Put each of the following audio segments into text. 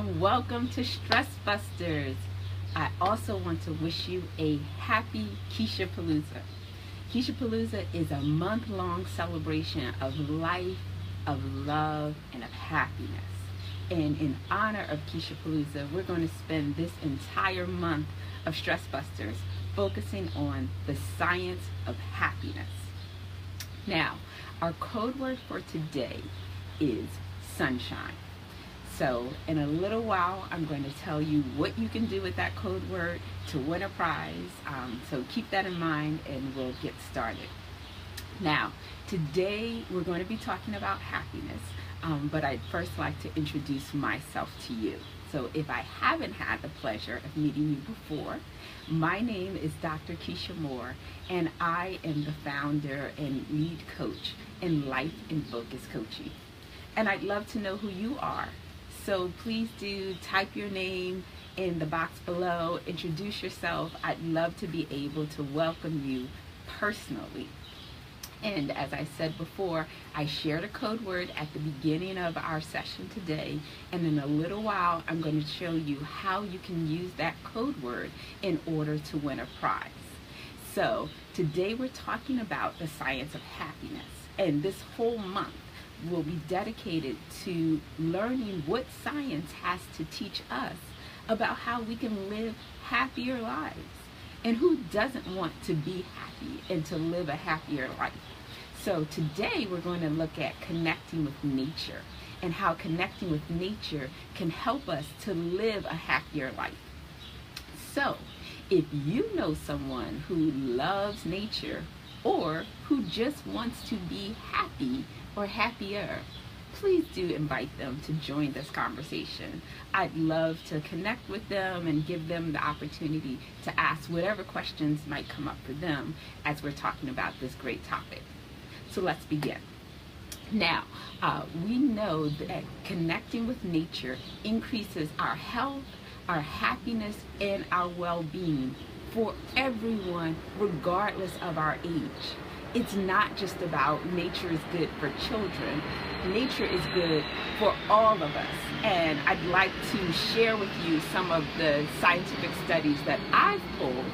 and welcome to Stress Busters. I also want to wish you a happy Keisha Palooza. Keisha Palooza is a month-long celebration of life, of love, and of happiness. And in honor of Keisha Palooza, we're going to spend this entire month of Stress Busters focusing on the science of happiness. Now, our code word for today is sunshine. So in a little while, I'm going to tell you what you can do with that code word to win a prize. So keep that in mind and we'll get started. Now, today we're going to be talking about happiness, but I'd first like to introduce myself to you. So if I haven't had the pleasure of meeting you before, my name is Dr. Keisha Moore, and I am the founder and lead coach in Life in Focus Coaching. And I'd love to know who you are. So please do type your name in the box below, introduce yourself. I'd love to be able to welcome you personally. And as I said before, I shared a code word at the beginning of our session today, and in a little while I'm going to show you how you can use that code word in order to win a prize. So today we're talking about the science of happiness, and this whole month will be dedicated to learning what science has to teach us about how we can live happier lives. And who doesn't want to be happy and to live a happier life? So today we're going to look at connecting with nature and how connecting with nature can help us to live a happier life. So if you know someone who loves nature or who just wants to be happy or happier, please do invite them to join this conversation. I'd love to connect with them and give them the opportunity to ask whatever questions might come up for them as we're talking about this great topic. So let's begin. Now, we know that connecting with nature increases our health, our happiness, and our well-being for everyone, regardless of our age. It's not just about nature is good for children. Nature is good for all of us. And I'd like to share with you some of the scientific studies that I've pulled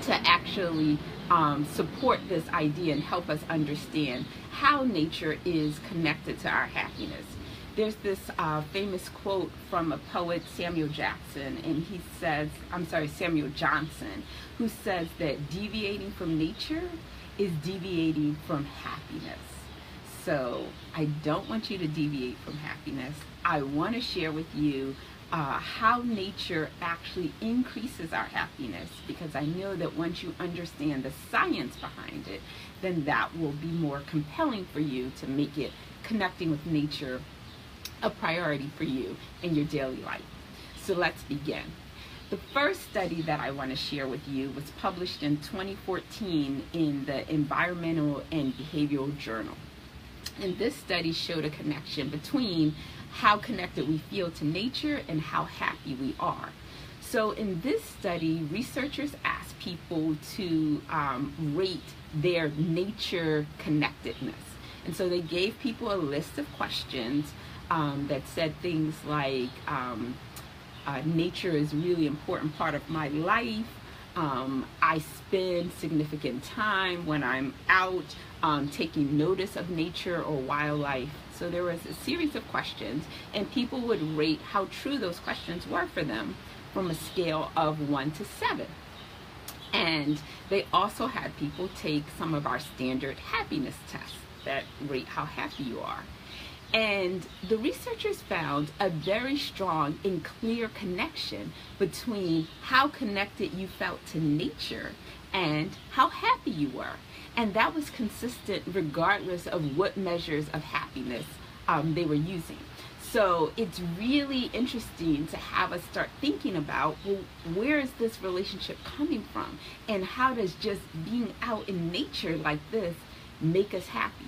to actually support this idea and help us understand how nature is connected to our happiness. There's this famous quote from a poet, Samuel Johnson, who says that deviating from nature is deviating from happiness. So I don't want you to deviate from happiness. I want to share with you how nature actually increases our happiness, because I know that once you understand the science behind it, then that will be more compelling for you to make it connecting with nature a priority for you in your daily life. So let's begin. The first study that I want to share with you was published in 2014 in the Environmental and Behavioral Journal. And this study showed a connection between how connected we feel to nature and how happy we are. So in this study, researchers asked people to rate their nature connectedness. And so they gave people a list of questions that said things like, nature is a really important part of my life. I spend significant time when I'm out taking notice of nature or wildlife. So there was a series of questions, and people would rate how true those questions were for them from a scale of 1 to 7. And they also had people take some of our standard happiness tests that rate how happy you are. And the researchers found a very strong and clear connection between how connected you felt to nature and how happy you were. And that was consistent regardless of what measures of happiness they were using. So it's really interesting to have us start thinking about, well, where is this relationship coming from? And how does just being out in nature like this make us happy?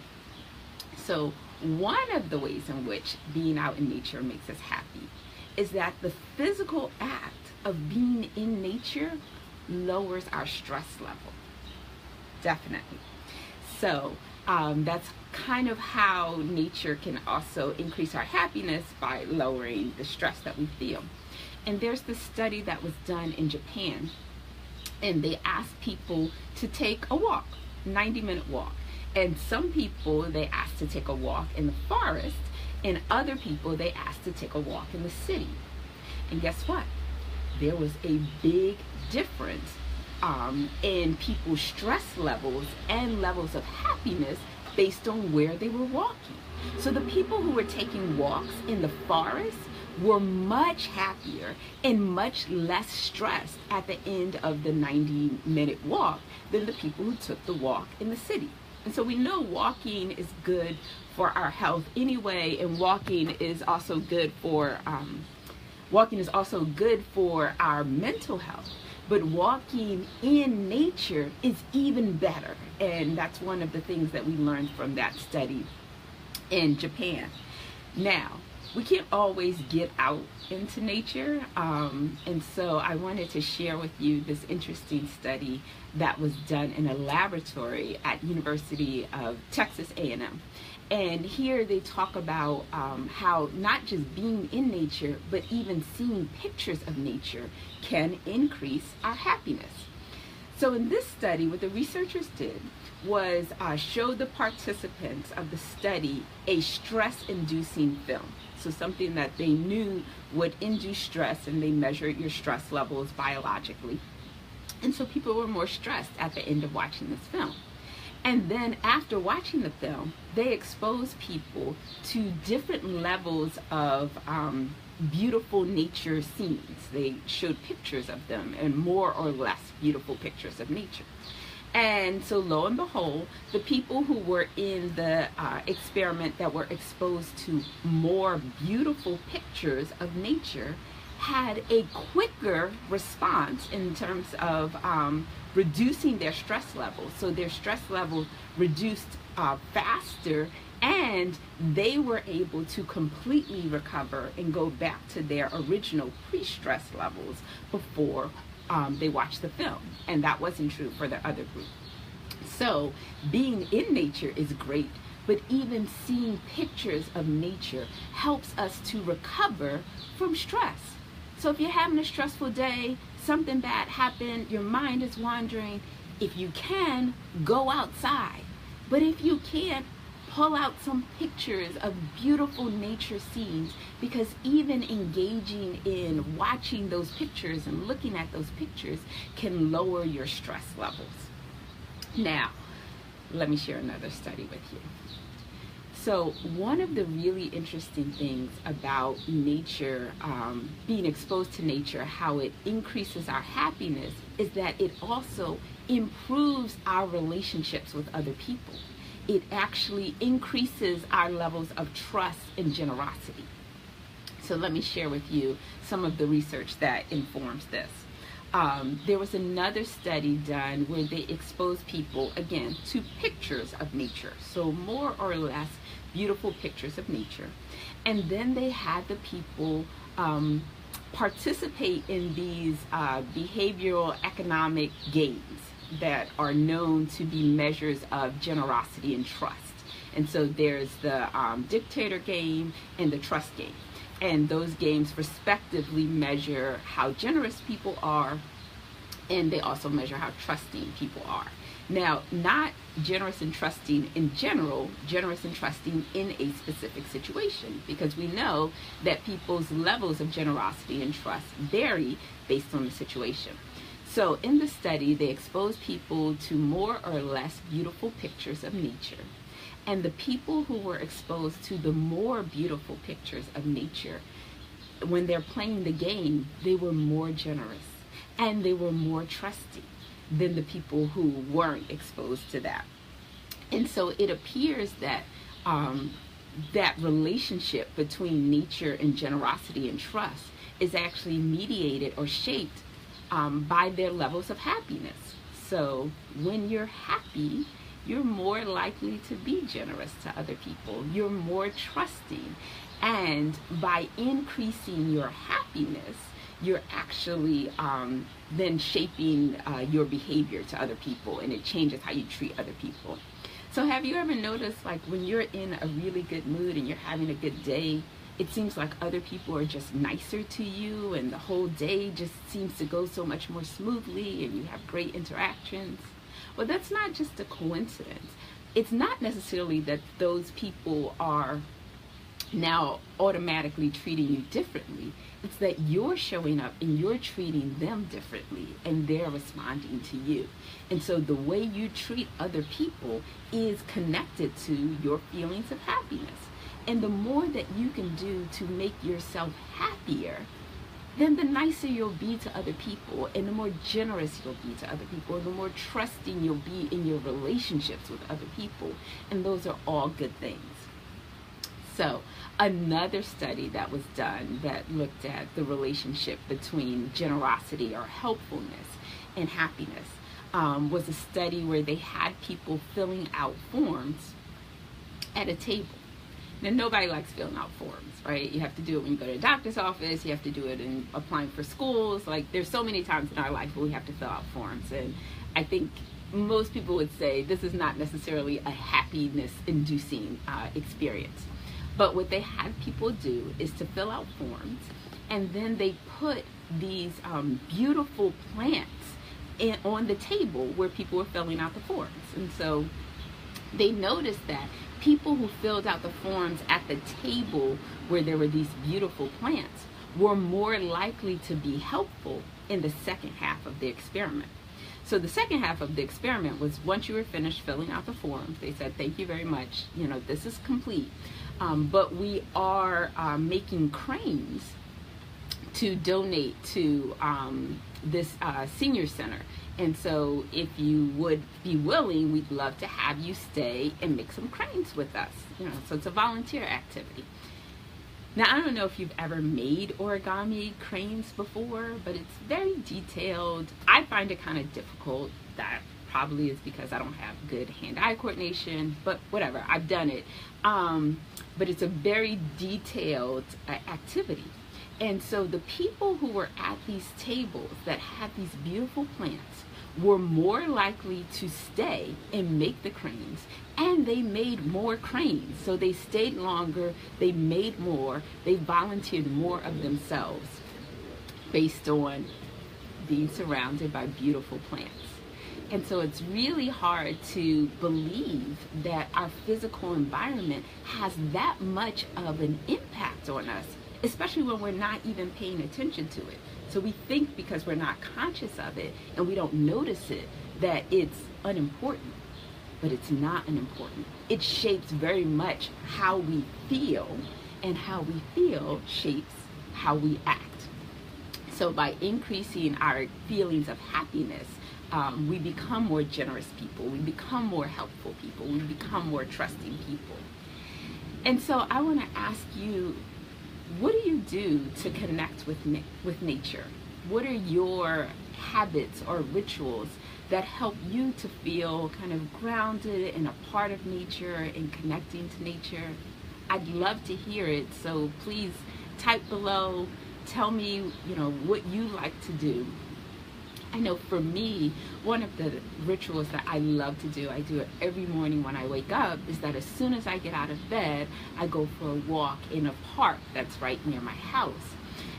So one of the ways in which being out in nature makes us happy is that the physical act of being in nature lowers our stress level. Definitely. So that's kind of how nature can also increase our happiness by lowering the stress that we feel. And there's this study that was done in Japan, and they asked people to take a walk, 90-minute walk. And some people they asked to take a walk in the forest, and other people they asked to take a walk in the city. And guess what? There was a big difference in people's stress levels and levels of happiness based on where they were walking. So the people who were taking walks in the forest were much happier and much less stressed at the end of the 90-minute walk than the people who took the walk in the city. And so we know walking is good for our health anyway, and walking is also good for our mental health. But walking in nature is even better, and that's one of the things that we learned from that study in Japan. Now, we can't always get out into nature, and so I wanted to share with you this interesting study that was done in a laboratory at University of Texas A&M. And here they talk about how not just being in nature, but even seeing pictures of nature can increase our happiness. So in this study, what the researchers did was show the participants of the study a stress-inducing film. So something that they knew would induce stress, and they measured your stress levels biologically. And so people were more stressed at the end of watching this film. And then after watching the film, they exposed people to different levels of beautiful nature scenes. They showed pictures of them and more or less beautiful pictures of nature. And so lo and behold, the people who were in the experiment that were exposed to more beautiful pictures of nature had a quicker response in terms of reducing their stress levels. So their stress levels reduced faster, and they were able to completely recover and go back to their original pre-stress levels before they watched the film. And that wasn't true for the other group. So being in nature is great, but even seeing pictures of nature helps us to recover from stress. So if you're having a stressful day, something bad happened, your mind is wandering, if you can, go outside. But if you can't, pull out some pictures of beautiful nature scenes, because even engaging in watching those pictures and looking at those pictures can lower your stress levels. Now, let me share another study with you. So one of the really interesting things about nature, being exposed to nature, how it increases our happiness, is that it also improves our relationships with other people. It actually increases our levels of trust and generosity. So let me share with you some of the research that informs this. There was another study done where they exposed people, again, to pictures of nature. So more or less beautiful pictures of nature. And then they had the people participate in these behavioral economic games that are known to be measures of generosity and trust. And so there's the dictator game and the trust game. And those games respectively measure how generous people are, and they also measure how trusting people are. Now, not generous and trusting in general, generous and trusting in a specific situation, because we know that people's levels of generosity and trust vary based on the situation. So in the study, they exposed people to more or less beautiful pictures of nature. And the people who were exposed to the more beautiful pictures of nature, when they're playing the game, they were more generous and they were more trusting than the people who weren't exposed to that. And so it appears that that relationship between nature and generosity and trust is actually mediated or shaped by their levels of happiness. So when you're happy, you're more likely to be generous to other people. You're more trusting. And by increasing your happiness, you're actually then shaping your behavior to other people, and it changes how you treat other people. So have you ever noticed, like, when you're in a really good mood and you're having a good day, it seems like other people are just nicer to you and the whole day just seems to go so much more smoothly and you have great interactions? Well, that's not just a coincidence. It's not necessarily that those people are now automatically treating you differently. It's that you're showing up and you're treating them differently and they're responding to you. And so the way you treat other people is connected to your feelings of happiness. And the more that you can do to make yourself happier, then the nicer you'll be to other people, and the more generous you'll be to other people, and the more trusting you'll be in your relationships with other people. And those are all good things. So another study that was done that looked at the relationship between generosity or helpfulness and happiness was a study where they had people filling out forms at a table. Now, nobody likes filling out forms, right? You have to do it when you go to a doctor's office. You have to do it in applying for schools. Like, there's so many times in our life where we have to fill out forms. And I think most people would say this is not necessarily a happiness-inducing experience. But what they had people do is to fill out forms, and then they put these beautiful plants on the table where people were filling out the forms. And so they noticed that people who filled out the forms at the table where there were these beautiful plants were more likely to be helpful in the second half of the experiment. So the second half of the experiment was, once you were finished filling out the forms, they said, thank you very much, this is complete, but we are making cranes to donate to this senior center. And so if you would be willing, we'd love to have you stay and make some cranes with us. So it's a volunteer activity. Now, I don't know if you've ever made origami cranes before, but it's very detailed. I find it kind of difficult. That probably is because I don't have good hand-eye coordination, but whatever, I've done it. But it's a very detailed activity. And so the people who were at these tables that had these beautiful plants were more likely to stay and make the cranes, and they made more cranes. So they stayed longer, they made more, they volunteered more of themselves based on being surrounded by beautiful plants. And so it's really hard to believe that our physical environment has that much of an impact on us, especially when we're not even paying attention to it. So we think because we're not conscious of it and we don't notice it that it's unimportant, but it's not unimportant. It shapes very much how we feel, and how we feel shapes how we act. So by increasing our feelings of happiness, we become more generous people, we become more helpful people, we become more trusting people. And so I want to ask you, what do you do to connect with nature? What are your habits or rituals that help you to feel kind of grounded and a part of nature and connecting to nature? I'd love to hear it, so please type below. Tell me, what you like to do. I know for me, one of the rituals that I love to do, I do it every morning when I wake up, is that as soon as I get out of bed, I go for a walk in a park that's right near my house.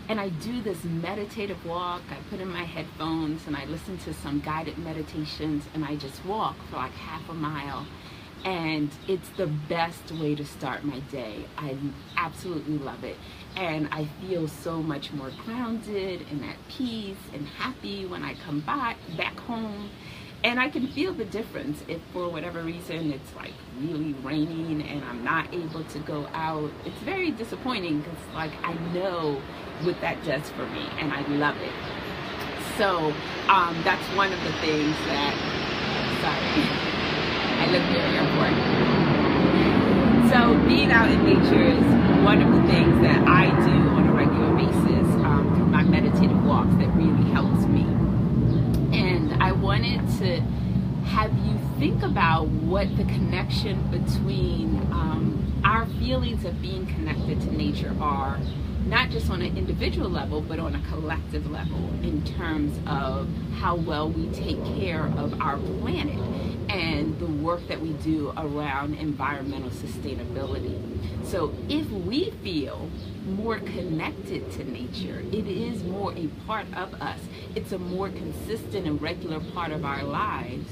And I do this meditative walk. I put in my headphones and I listen to some guided meditations, and I just walk for like half a mile. And it's the best way to start my day. I absolutely love it. And I feel so much more grounded and at peace and happy when I come back home. And I can feel the difference if for whatever reason it's like really raining and I'm not able to go out. It's very disappointing because like I know what that does for me and I love it. So that's one of the things that, sorry. I live near the airport. So being out in nature is one of the things that I do on a regular basis through my meditative walks that really helps me. And I wanted to have you think about what the connection between our feelings of being connected to nature are not just on an individual level, but on a collective level in terms of how well we take care of our planet and the work that we do around environmental sustainability. So if we feel more connected to nature, it is more a part of us, it's a more consistent and regular part of our lives,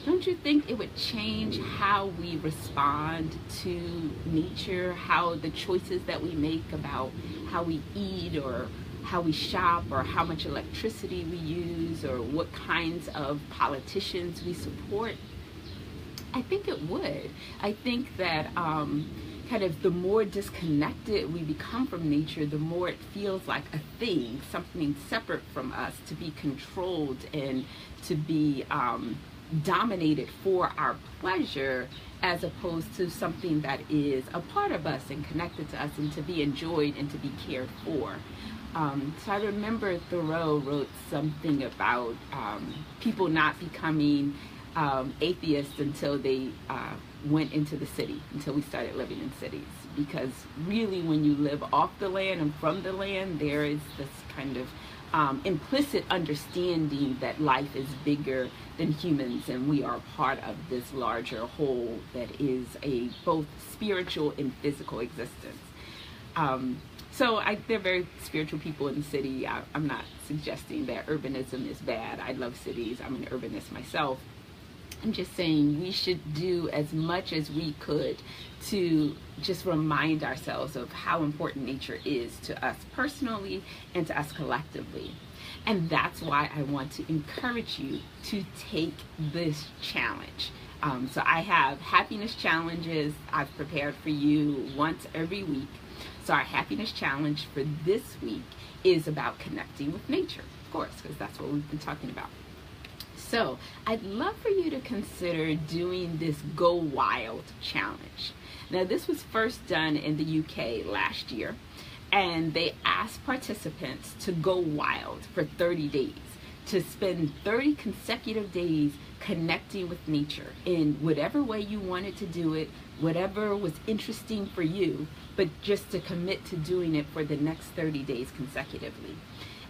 don't you think it would change how we respond to nature, how the choices that we make about how we eat or how we shop or how much electricity we use or what kinds of politicians we support? I think it would. I think that kind of the more disconnected we become from nature, the more it feels like a thing, something separate from us, to be controlled and to be dominated for our pleasure, as opposed to something that is a part of us and connected to us and to be enjoyed and to be cared for. So I remember Thoreau wrote something about people not becoming atheists until they went into the city, until we started living in cities. Because really when you live off the land and from the land, there is this kind of implicit understanding that life is bigger than humans and we are part of this larger whole that is a both spiritual and physical existence. So there are very spiritual people in the city. I'm not suggesting that urbanism is bad. I love cities. I'm an urbanist myself. I'm just saying we should do as much as we could to just remind ourselves of how important nature is to us personally and to us collectively. And that's why I want to encourage you to take this challenge. So I have happiness challenges I've prepared for you once every week. So our happiness challenge for this week is about connecting with nature, of course, because that's what we've been talking about. So I'd love for you to consider doing this Go Wild challenge. Now, this was first done in the UK last year, and they asked participants to go wild for 30 days, to spend 30 consecutive days connecting with nature in whatever way you wanted to do it, whatever was interesting for you, but just to commit to doing it for the next 30 days consecutively.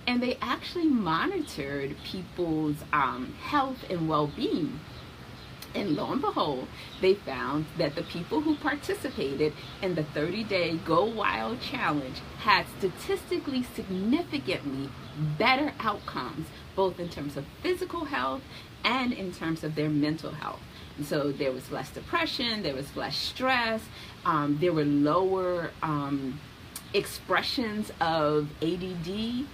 And they actually monitored people's health and well-being. And lo and behold, they found that the people who participated in the 30-day Go Wild challenge had statistically significantly better outcomes, both in terms of physical health and in terms of their mental health. And so there was less depression, there was less stress, there were lower expressions of ADD.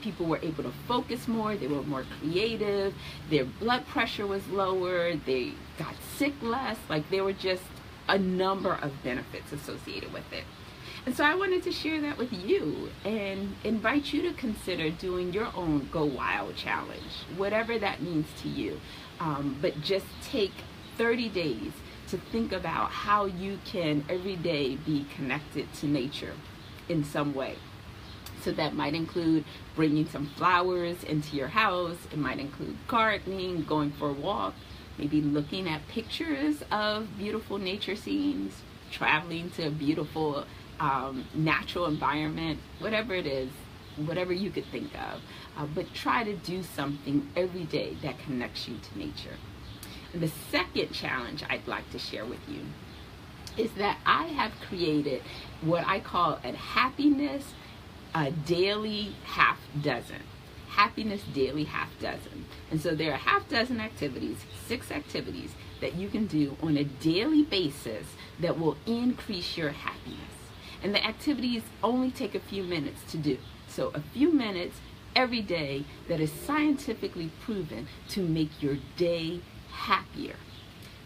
People were able to focus more, they were more creative, their blood pressure was lower, they got sick less. Like, there were just a number of benefits associated with it. And so I wanted to share that with you and invite you to consider doing your own Go Wild challenge, whatever that means to you. But just take 30 days to think about how you can every day be connected to nature in some way. So that might include bringing some flowers into your house. It might include gardening, going for a walk, maybe looking at pictures of beautiful nature scenes, traveling to a beautiful natural environment, whatever it is, whatever you could think of. But try to do something every day that connects you to nature. And the second challenge I'd like to share with you is that I have created what I call a happiness daily half dozen. Happiness daily half dozen. And so there are half dozen activities, 6 activities that you can do on a daily basis that will increase your happiness. And the activities only take a few minutes to do. So a few minutes every day that is scientifically proven to make your day happier.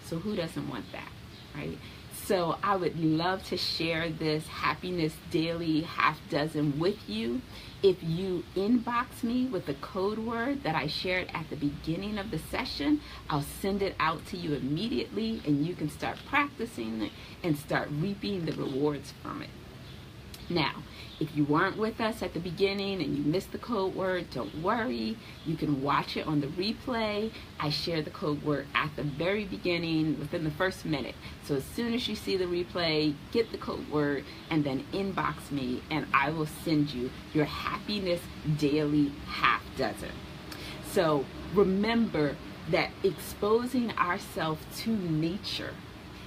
So who doesn't want that, right? So I would love to share this happiness daily half dozen with you. If you inbox me with the code word that I shared at the beginning of the session, I'll send it out to you immediately and you can start practicing it and start reaping the rewards from it. Now, If you weren't with us at the beginning and you missed the code word, don't worry. You can watch it on the replay. I share the code word at the very beginning, within the first minute. So as soon as you see the replay, get the code word and then inbox me, and I will send you your happiness daily half dozen. So remember that exposing ourselves to nature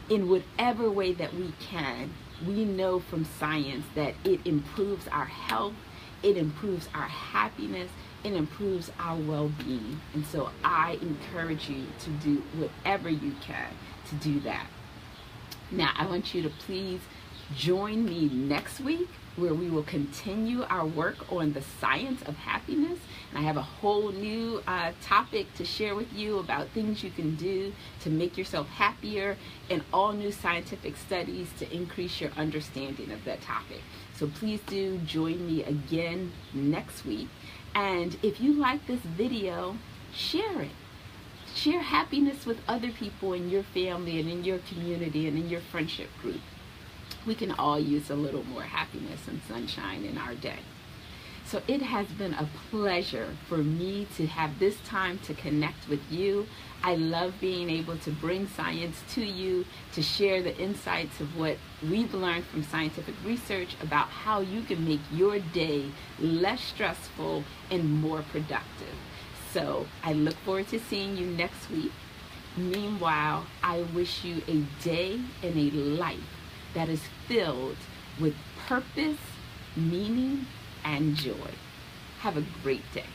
in whatever way that we can, we know from science that it improves our health, it improves our happiness, it improves our well-being. And so I encourage you to do whatever you can to do that. Now, I want you to please join me next week, where we will continue our work on the science of happiness. And I have a whole new topic to share with you about things you can do to make yourself happier, and all new scientific studies to increase your understanding of that topic. So please do join me again next week. And if you like this video, share it. Share happiness with other people in your family and in your community and in your friendship group. We can all use a little more happiness and sunshine in our day. So it has been a pleasure for me to have this time to connect with you. I love being able to bring science to you, to share the insights of what we've learned from scientific research about how you can make your day less stressful and more productive. So I look forward to seeing you next week. Meanwhile, I wish you a day and a life that is filled with purpose, meaning, and joy. Have a great day.